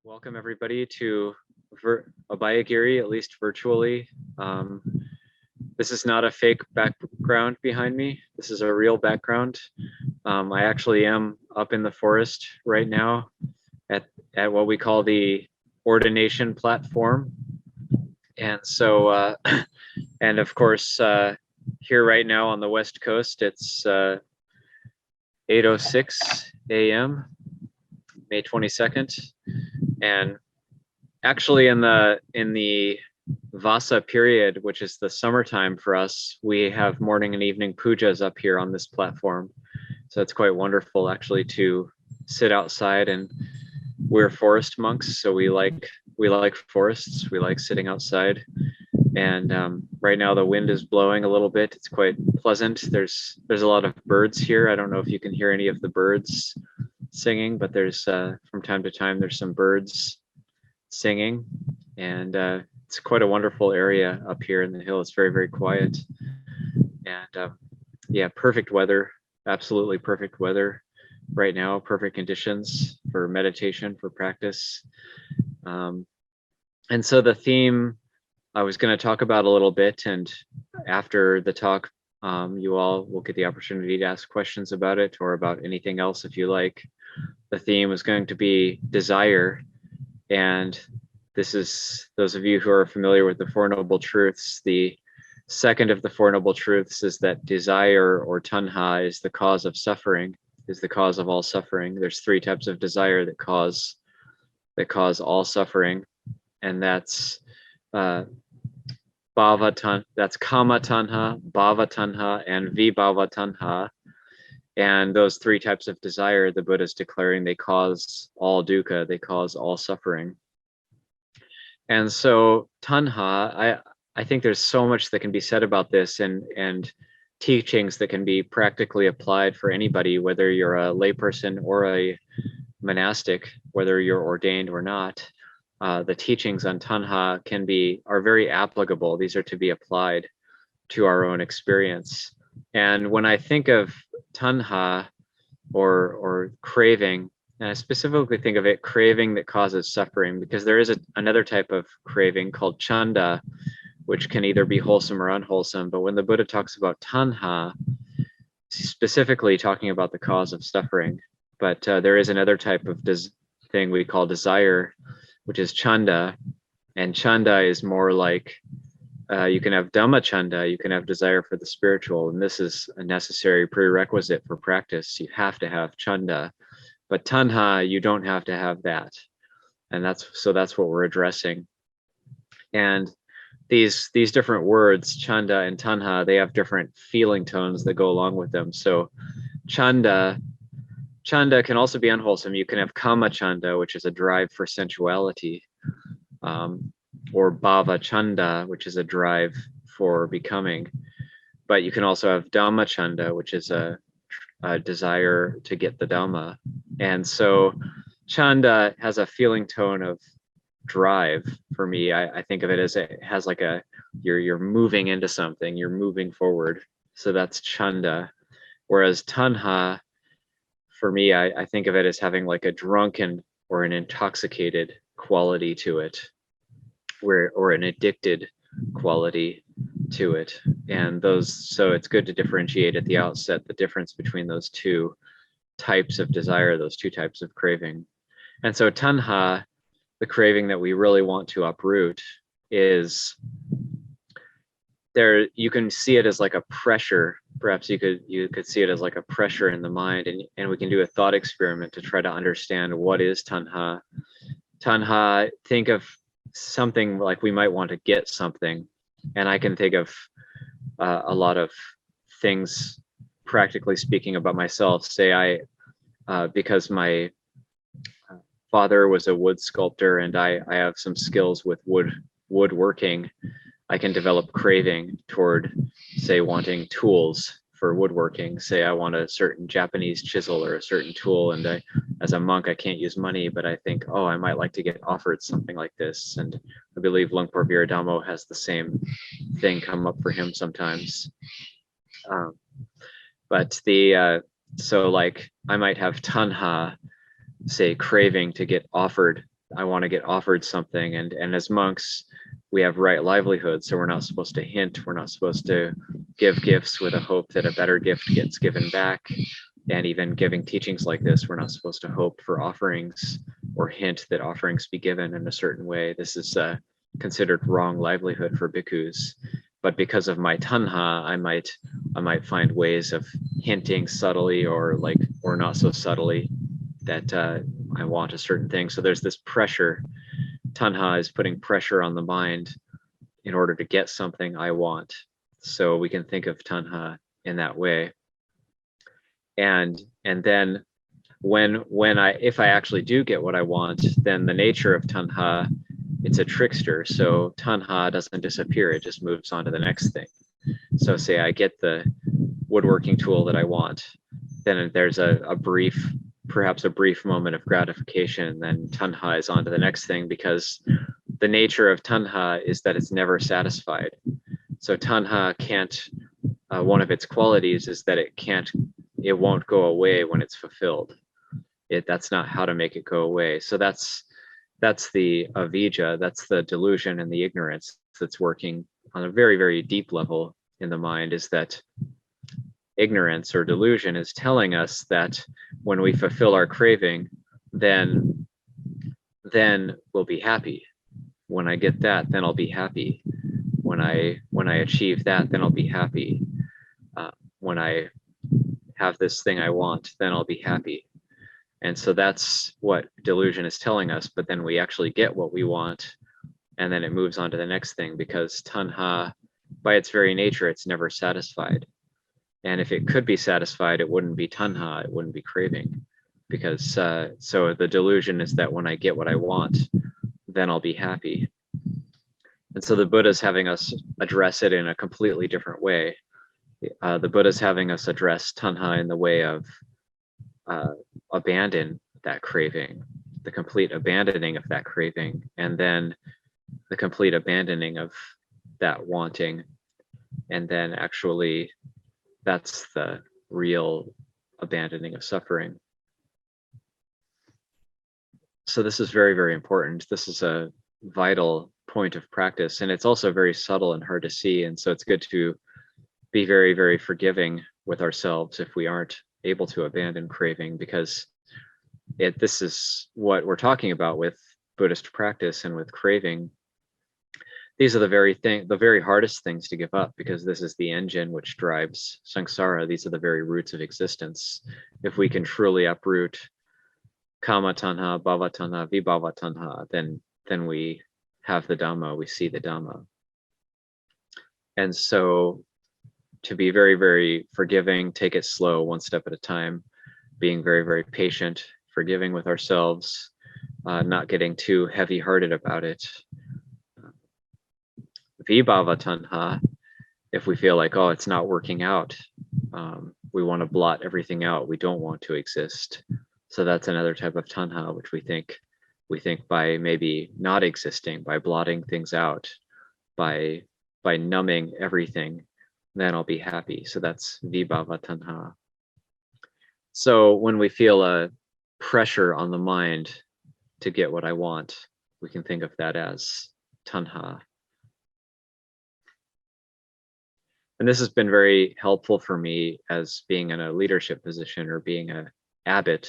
Welcome everybody to Abhayagiri, at least virtually. Um, this is not a fake background behind me. This is a real background. I actually am up in the forest right now at what we call the ordination platform. And so, and of course, here right now on the West Coast, it's 8:06 a.m., May 22nd. And actually in the Vasa period, which is the summertime for us, we have morning and evening pujas up here on this platform. So it's quite wonderful actually to sit outside, and we're forest monks, so we like forests. We like sitting outside. And right now the wind is blowing a little bit. It's quite pleasant. There's a lot of birds here. I don't know if you can hear any of the birds singing, but there's from time to time there's some birds singing, and it's quite a wonderful area up here in the hill. It's very, very quiet, and yeah, perfect weather, absolutely perfect weather right now, perfect conditions for meditation, for practice. And so the theme I was going to talk about a little bit, and after the talk, you all will get the opportunity to ask questions about it or about anything else if you like. The theme is going to be desire. And this is, those of you who are familiar with the Four Noble Truths, the second of the Four Noble Truths is that desire, or tanha, is the cause of suffering, is the cause of all suffering. There's three types of desire that cause all suffering, and that's bhava tanha, that's kama tanha, bhava tanha, and vibhava tanha. And those three types of desire, the Buddha is declaring, they cause all dukkha, they cause all suffering. And so tanha, I think there's so much that can be said about this, and teachings that can be practically applied for anybody, whether you're a layperson or a monastic, whether you're ordained or not. The teachings on tanha are very applicable. These are to be applied to our own experience. And when I think of tanha, or craving, and I specifically think of it craving that causes suffering, because there is another type of craving called chanda, which can either be wholesome or unwholesome. But when the Buddha talks about tanha, specifically talking about the cause of suffering. But there is another type of thing we call desire, which is chanda. And chanda is more like, you can have Dhamma chanda, you can have desire for the spiritual, and this is a necessary prerequisite for practice. You have to have chanda, but tanha, you don't have to have that. And that's what we're addressing. And these different words, chanda and tanha, they have different feeling tones that go along with them. So chanda can also be unwholesome. You can have kama chanda, which is a drive for sensuality. Or bhava chanda, which is a drive for becoming. But you can also have dhamma chanda, which is a desire to get the dhamma. And so chanda has a feeling tone of drive for me. I think of it as it has like you're moving into something, you're moving forward. So that's chanda. Whereas tanha, for me, I think of it as having like a drunken or an intoxicated quality to it, or an addicted quality to it. And so it's good to differentiate at the outset the difference between those two types of desire, those two types of craving. And so tanha, the craving that we really want to uproot, is there. You can see it as like a pressure. Perhaps you could see it as like a pressure in the mind, and we can do a thought experiment to try to understand what is tanha. Tanha, think of something like we might want to get something, and I can think of a lot of things, practically speaking, about myself. Say because my father was a wood sculptor, and I have some skills with woodworking, I can develop craving toward, say, wanting tools for woodworking. Say I want a certain Japanese chisel or a certain tool, and as a monk, I can't use money, but I think, oh, I might like to get offered something like this. And I believe Lungpo Viradamo has the same thing come up for him sometimes. But so like I might have tanha, say, craving to get offered I want to get offered something, and as monks, we have right livelihood, so we're not supposed to hint, we're not supposed to give gifts with a hope that a better gift gets given back. And even giving teachings like this, we're not supposed to hope for offerings or hint that offerings be given in a certain way. This is considered wrong livelihood for bhikkhus. But because of my tanha, I might find ways of hinting subtly or not so subtly that I want a certain thing. So there's this pressure. Tanha is putting pressure on the mind in order to get something I want. So we can think of tanha in that way. And then if I actually do get what I want, then the nature of tanha, it's a trickster. So tanha doesn't disappear, it just moves on to the next thing. So say I get the woodworking tool that I want, then there's perhaps a brief moment of gratification, and then tanha is on to the next thing, because the nature of tanha is that it's never satisfied. So tanha can't, one of its qualities is that it won't go away when it's fulfilled. That's not how to make it go away. So that's the avijja, that's the delusion and the ignorance that's working on a very, very deep level in the mind, is that ignorance or delusion is telling us that when we fulfill our craving, then we'll be happy. When I get that, then I'll be happy. When I achieve that, then I'll be happy. When I have this thing I want, then I'll be happy. And so that's what delusion is telling us. But then we actually get what we want, and then it moves on to the next thing, because tanha, by its very nature, it's never satisfied. And if it could be satisfied, it wouldn't be tanha, it wouldn't be craving. Because so the delusion is that when I get what I want, then I'll be happy. And so the Buddha's having us address it in a completely different way. The Buddha's having us address tanha in the way of abandon that craving, the complete abandoning of that craving, and then the complete abandoning of that wanting. And then actually, that's the real abandoning of suffering. So this is very, very important. This is a vital point of practice, and it's also very subtle and hard to see. And so it's good to be very, very forgiving with ourselves if we aren't able to abandon craving, because this is what we're talking about with Buddhist practice and with craving. These are the very hardest things to give up, because this is the engine which drives samsara. These are the very roots of existence. If we can truly uproot kama tanha, bhava tanha, vibhava tanha, then we have the Dhamma, we see the Dhamma. And so to be very, very forgiving, take it slow, one step at a time, being very, very patient, forgiving with ourselves, not getting too heavy-hearted about it. Vibhava tanha, if we feel like, oh, it's not working out, we want to blot everything out, we don't want to exist. So that's another type of tanha, which we think by maybe not existing, by blotting things out, by numbing everything, then I'll be happy. So that's vibhava tanha. So when we feel a pressure on the mind to get what I want, we can think of that as tanha. And this has been very helpful for me as being in a leadership position or being an abbot.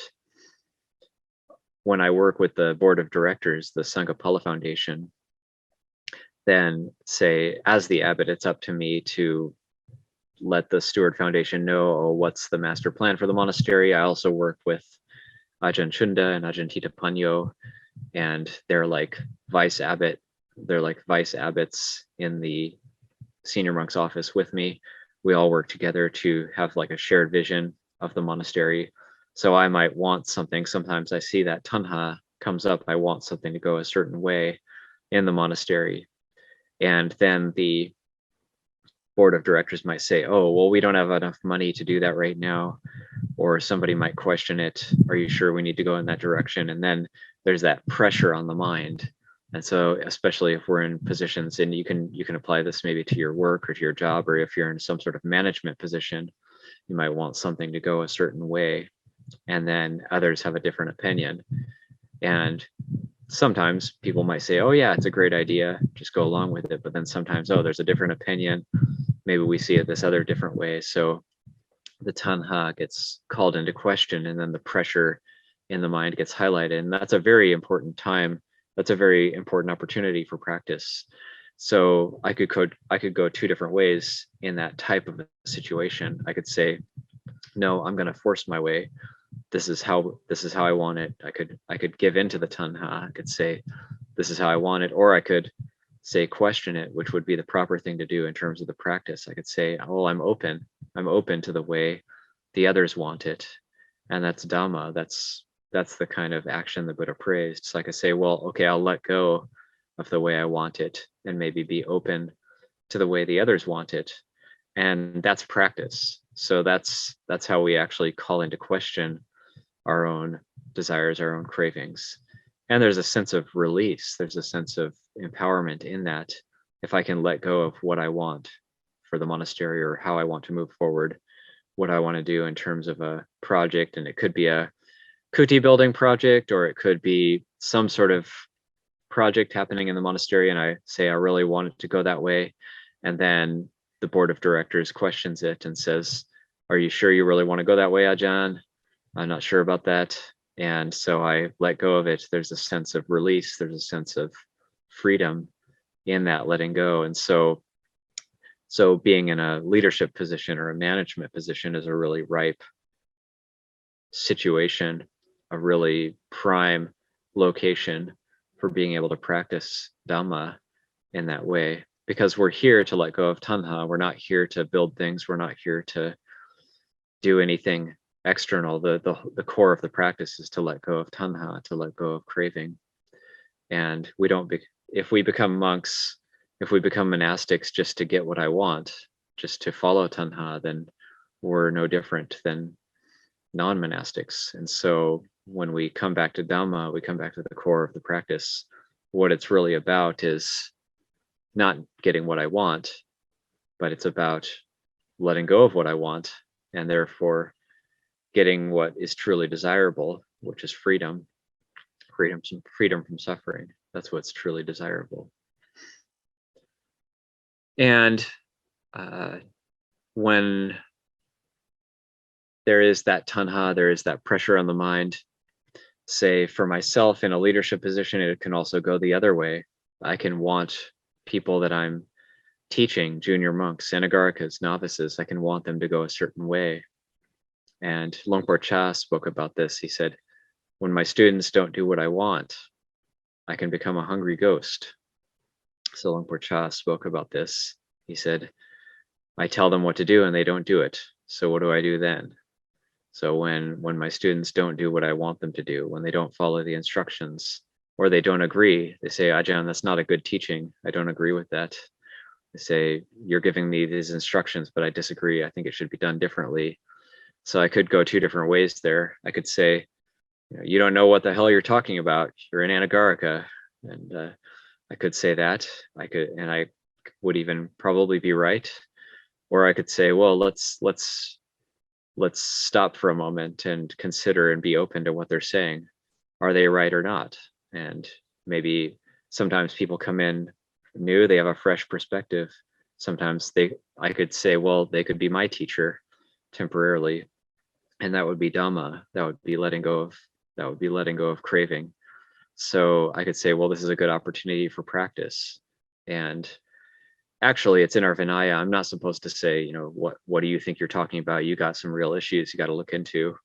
When I work with the board of directors, the Sangha Foundation, then say, as the abbot, it's up to me to let the Steward Foundation know what's the master plan for the monastery. I also work with Ajahn Chunda and Ajahn Tita Panyo, and they're like vice abbot. They're like vice abbots in the senior monk's office with me. We all work together to have like a shared vision of the monastery. So I might want something. Sometimes I see that tanha comes up. I want something to go a certain way in the monastery. And then the board of directors might say, oh, well, we don't have enough money to do that right now. Or somebody might question it. Are you sure we need to go in that direction? And then there's that pressure on the mind. And so, especially if we're in positions, and you can apply this maybe to your work or to your job, or if you're in some sort of management position, you might want something to go a certain way, and then others have a different opinion. And sometimes people might say, oh yeah, it's a great idea, just go along with it. But then sometimes, oh, there's a different opinion. Maybe we see it this other different way. So the tanha gets called into question, and then the pressure in the mind gets highlighted. And that's a very important time. That's a very important opportunity for practice. So I could go two different ways in that type of a situation. I could say, no, I'm going to force my way. This is how I want it. I could give into the tanha. I could say, this is how I want it, or I could say question it, which would be the proper thing to do in terms of the practice. I could say, oh, I'm open to the way the others want it. And that's Dhamma. That's the kind of action the Buddha praised. So I could say, well, okay, I'll let go of the way I want it and maybe be open to the way the others want it. And that's practice. So that's how we actually call into question our own desires, our own cravings. And there's a sense of release. There's a sense of empowerment in that. If I can let go of what I want for the monastery or how I want to move forward, what I want to do in terms of a project, and it could be a kuti building project, or it could be some sort of project happening in the monastery, and I say I really want it to go that way, and then the board of directors questions it and says, are you sure you really want to go that way, Ajahn? I'm not sure about that. And so I let go of it. There's a sense of release. There's a sense of freedom in that letting go. And so being in a leadership position or a management position is a really ripe situation, a really prime location for being able to practice Dhamma in that way. Because we're here to let go of tanha. We're not here to build things. We're not here to do anything external. The core of the practice is to let go of tanha, to let go of craving. And we don't if we become monks, if we become monastics just to get what I want, just to follow tanha, then we're no different than non-monastics. And so when we come back to Dhamma, we come back to the core of the practice. What it's really about is not getting what I want, but it's about letting go of what I want, and therefore getting what is truly desirable, which is freedom from suffering. That's what's truly desirable. And when there is that tanha, there is that pressure on the mind, say for myself in a leadership position, it can also go the other way. I can want people that I'm teaching, junior monks, anagarikas, novices, I can want them to go a certain way. And Longpo Cha spoke about this. He said, when my students don't do what I want, I can become a hungry ghost. So Longpo Cha spoke about this. He said, I tell them what to do and they don't do it. So what do I do then? So when my students don't do what I want them to do, when they don't follow the instructions, or they don't agree, they say, Ajahn, that's not a good teaching. I don't agree with that. They say, you're giving me these instructions, but I disagree. I think it should be done differently. So I could go two different ways there. I could say, you don't know what the hell you're talking about. You're an anagarika. And I could say that. I would even probably be right. Or I could say, well, let's stop for a moment and consider and be open to what they're saying. Are they right or not? And maybe sometimes people come in new, they have a fresh perspective. Sometimes I could say, well, they could be my teacher temporarily. And that would be Dhamma. That would be letting go of craving. So I could say, well, this is a good opportunity for practice. And actually, it's in our Vinaya. I'm not supposed to say, what do you think you're talking about? You got some real issues you got to look into.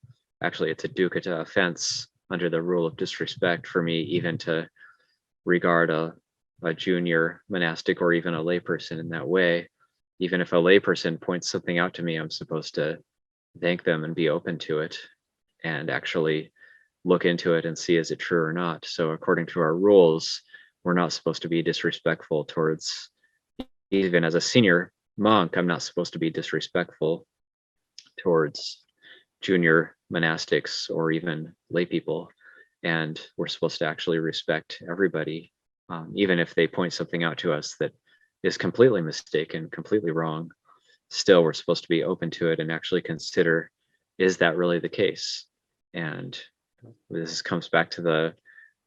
Actually, it's a dukkata offense under the rule of disrespect for me even to regard a junior monastic or even a layperson in that way. Even if a layperson points something out to me, I'm supposed to thank them and be open to it and actually look into it and see, is it true or not? So according to our rules, we're not supposed to be disrespectful towards, even as a senior monk, I'm not supposed to be disrespectful towards junior monastics or even lay people. And we're supposed to actually respect everybody, even if they point something out to us that is completely mistaken, completely wrong. Still, we're supposed to be open to it and actually consider, is that really the case? And this comes back to the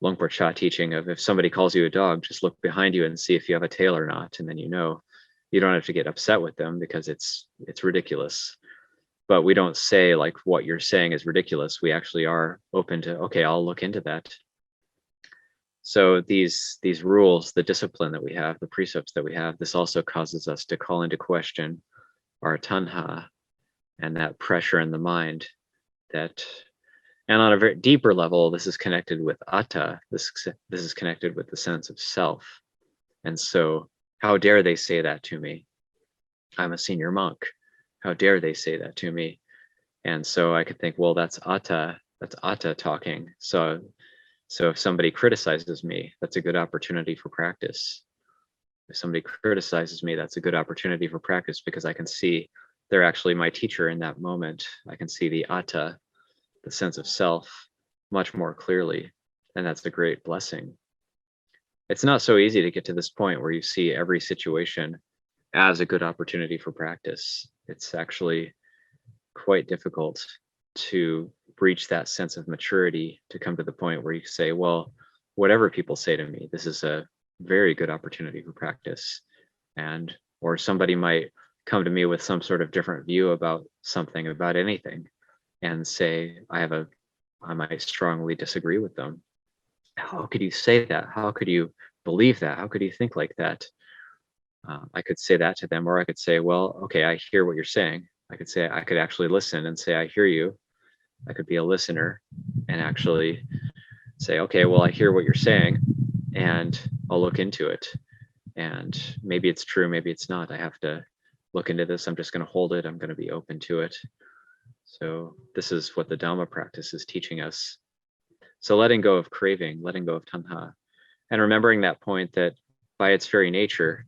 Luang Por teaching of if somebody calls you a dog, just look behind you and see if you have a tail or not, and then you don't have to get upset with them because it's ridiculous. But we don't say like what you're saying is ridiculous. We actually are open to, okay, I'll look into that. So these rules, the discipline that we have, the precepts that we have, this also causes us to call into question our tanha and that pressure in the mind that, and on a very deeper level, this is connected with atta. This is connected with the sense of self. And so how dare they say that to me? I'm a senior monk. How dare they say that to me? And so I could think, well, that's atta talking. So if somebody criticizes me, that's a good opportunity for practice. If somebody criticizes me, that's a good opportunity for practice because I can see they're actually my teacher in that moment. I can see the atta, the sense of self, much more clearly. And that's a great blessing. It's not so easy to get to this point where you see every situation as a good opportunity for practice. It's actually quite difficult to reach that sense of maturity to come to the point where you say, well, whatever people say to me, this is a very good opportunity for practice. And or somebody might come to me with some sort of different view about something, about anything, and say, I might strongly disagree with them. How could you say that? How could you believe that? How could you think like that? I could say that to them, or I could say, well, okay, I hear what you're saying. I could actually listen and say, I hear you. I could be a listener and actually say, okay, well, I hear what you're saying and I'll look into it. And maybe it's true, maybe it's not. I have to look into this. I'm just going to hold it. I'm going to be open to it. So this is what the Dhamma practice is teaching us. So letting go of craving, letting go of tanha, and remembering that point that by its very nature,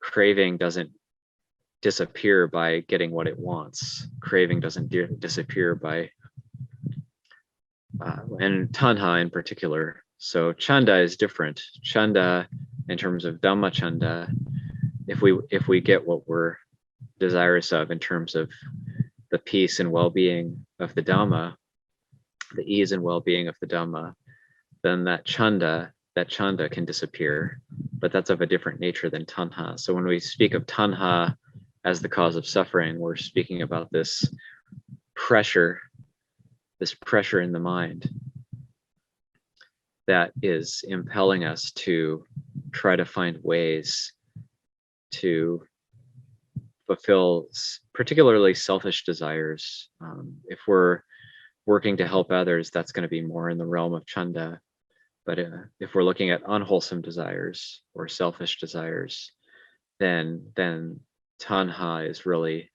craving doesn't disappear by getting what it wants. Craving doesn't disappear by, and tanha in particular. So chanda is different. Chanda, in terms of Dhamma chanda, if we get what we're desirous of in terms of the peace and well-being of the Dhamma, the ease and well-being of the Dhamma, then that chanda can disappear, but that's of a different nature than tanha. So when we speak of tanha as the cause of suffering, we're speaking about this pressure in the mind that is impelling us to try to find ways to fulfill particularly selfish desires. If we're working to help others, that's going to be more in the realm of chanda. But if we're looking at unwholesome desires or selfish desires, then tanha is really,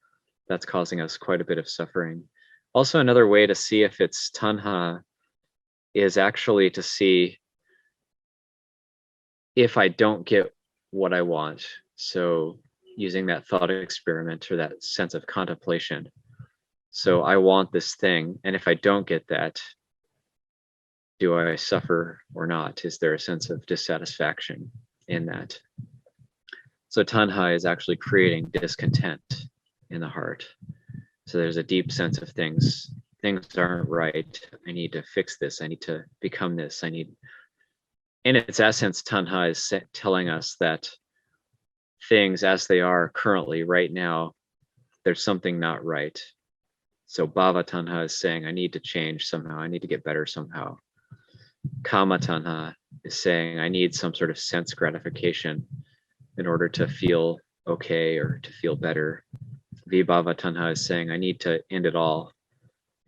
that's causing us quite a bit of suffering. Also, another way to see if it's tanha is actually to see if I don't get what I want. So using that thought experiment or that sense of contemplation. So I want this thing, and if I don't get that, do I suffer or not? Is there a sense of dissatisfaction in that? So tanha is actually creating discontent in the heart. So there's a deep sense of things aren't right. I need to fix this. I need to become this. In its essence, tanha is telling us that things as they are currently right now, there's something not right. So bhava tanha is saying, I need to change somehow. I need to get better somehow. Kama tanha is saying, I need some sort of sense gratification in order to feel okay or to feel better. Vibhava tanha is saying, I need to end it all.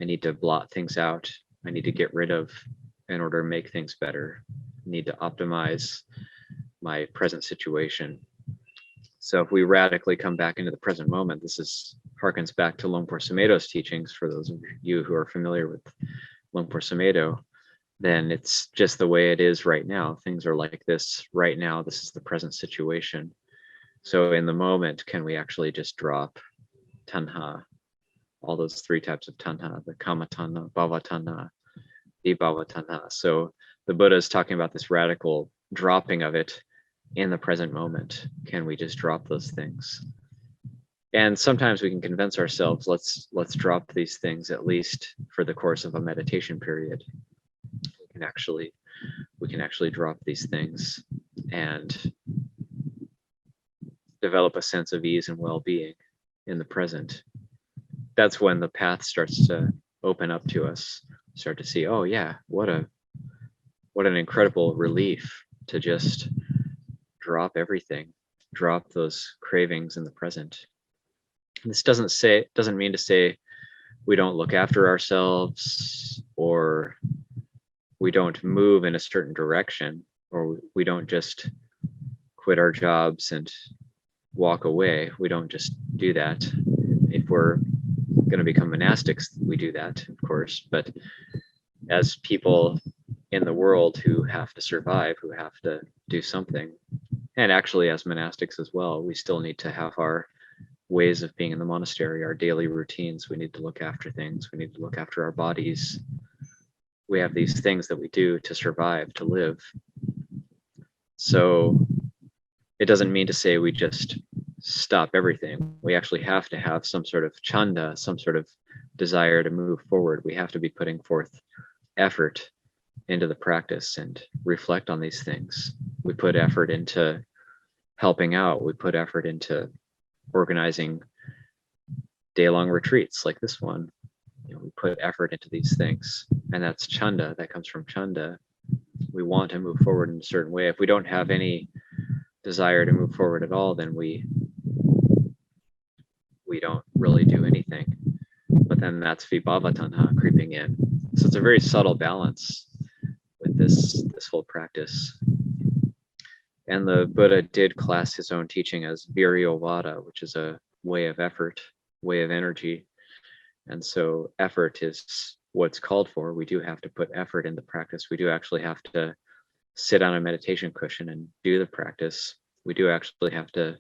I need to blot things out. I need to get rid of in order to make things better. I need to optimize my present situation. So if we radically come back into the present moment, this harkens back to Luang Por Sumedho's teachings. For those of you who are familiar with Luang Por Sumedho, then it's just the way it is right now. Things are like this right now. This is the present situation. So in the moment, can we actually just drop tanha, all those three types of tanha, the kama tanha, bhava tanha, vibhava tanha. So the Buddha is talking about this radical dropping of it in the present moment. Can we just drop those things? And sometimes we can convince ourselves, let's drop these things at least for the course of a meditation period. We can actually we can actually drop these things and develop a sense of ease and well-being in the present. That's when the path starts to open up to us, start to see, oh yeah, what an incredible relief to just drop everything, drop those cravings in the present. This doesn't mean to say we don't look after ourselves, or we don't move in a certain direction, or we don't just quit our jobs and walk away. We don't just do that. If we're going to become monastics, we do that, of course. But as people in the world who have to survive, who have to do something, and actually as monastics as well, we still need to have our ways of being in the monastery, our daily routines. We need to look after things. We need to look after our bodies. We have these things that we do to survive, to live. So it doesn't mean to say we just stop everything. We actually have to have some sort of chanda, some sort of desire to move forward. We have to be putting forth effort into the practice and reflect on these things. We put effort into helping out. We put effort into organizing day-long retreats like this one. We put effort into these things, and that's chanda. That comes from chanda. We want to move forward in a certain way. If we don't have any desire to move forward at all, then we don't really do anything. But then that's vibhava tanha creeping in. So it's a very subtle balance with this whole practice. And the Buddha did class his own teaching as viryovada, which is a way of effort, way of energy. And so effort is what's called for. We do have to put effort in the practice. We do actually have to sit on a meditation cushion and do the practice. We do actually have to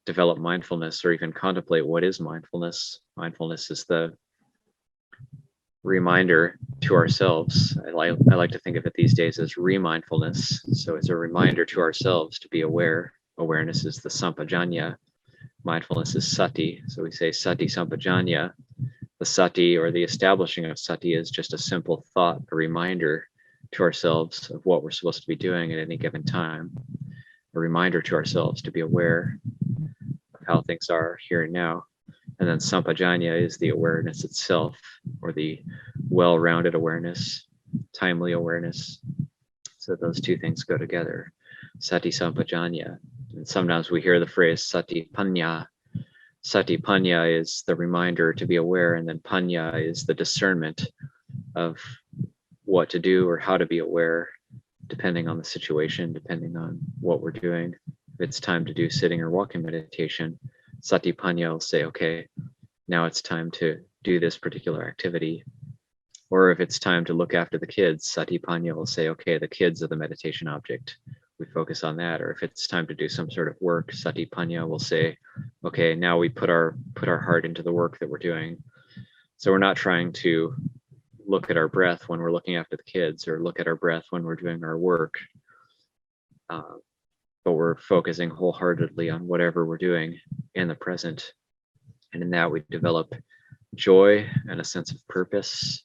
develop mindfulness, or even contemplate what is mindfulness. Mindfulness is the reminder to ourselves. I like to think of it these days as remindfulness. So it's a reminder to ourselves to be aware. Awareness is the sampajanya. Mindfulness is sati. So we say sati sampajanya. The sati, or the establishing of sati, is just a simple thought, a reminder to ourselves of what we're supposed to be doing at any given time. A reminder to ourselves to be aware of how things are here and now. And then sampajanya is the awareness itself, or the well-rounded awareness, timely awareness. So those two things go together, sati sampajanya. And sometimes we hear the phrase sati panya. Sati panya is the reminder to be aware, and then panya is the discernment of what to do or how to be aware, depending on the situation, depending on what we're doing. If it's time to do sitting or walking meditation, sati panya will say, okay, now it's time to do this particular activity. Or if it's time to look after the kids, sati panya will say, okay, the kids are the meditation object. We focus on that. Or if it's time to do some sort of work, sati panya will say, okay, now we put our heart into the work that we're doing. So we're not trying to look at our breath when we're looking after the kids, or look at our breath when we're doing our work. But we're focusing wholeheartedly on whatever we're doing in the present. And in that, we develop joy and a sense of purpose.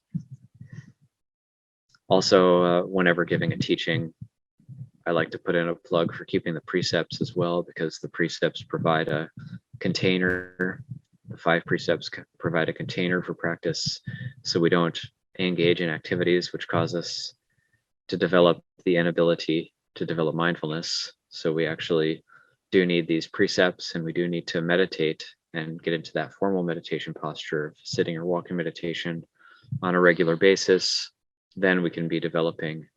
Also, whenever giving a teaching, I like to put in a plug for keeping the precepts as well, because the precepts provide a container. The 5 precepts provide a container for practice, so we don't engage in activities which cause us to develop the inability to develop mindfulness. So we actually do need these precepts, and we do need to meditate and get into that formal meditation posture of sitting or walking meditation on a regular basis. Then we can be developing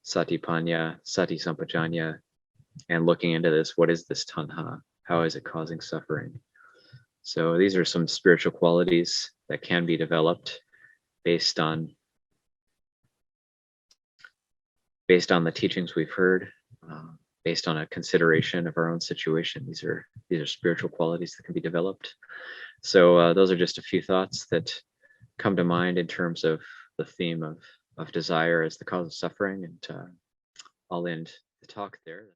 satipanya, sati sampajanya, and looking into this. What is this tanha? How is it causing suffering? So these are some spiritual qualities that can be developed based on the teachings we've heard, based on a consideration of our own situation. These are spiritual qualities that can be developed. So those are just a few thoughts that come to mind in terms of the theme of desire as the cause of suffering. And I'll end the talk there.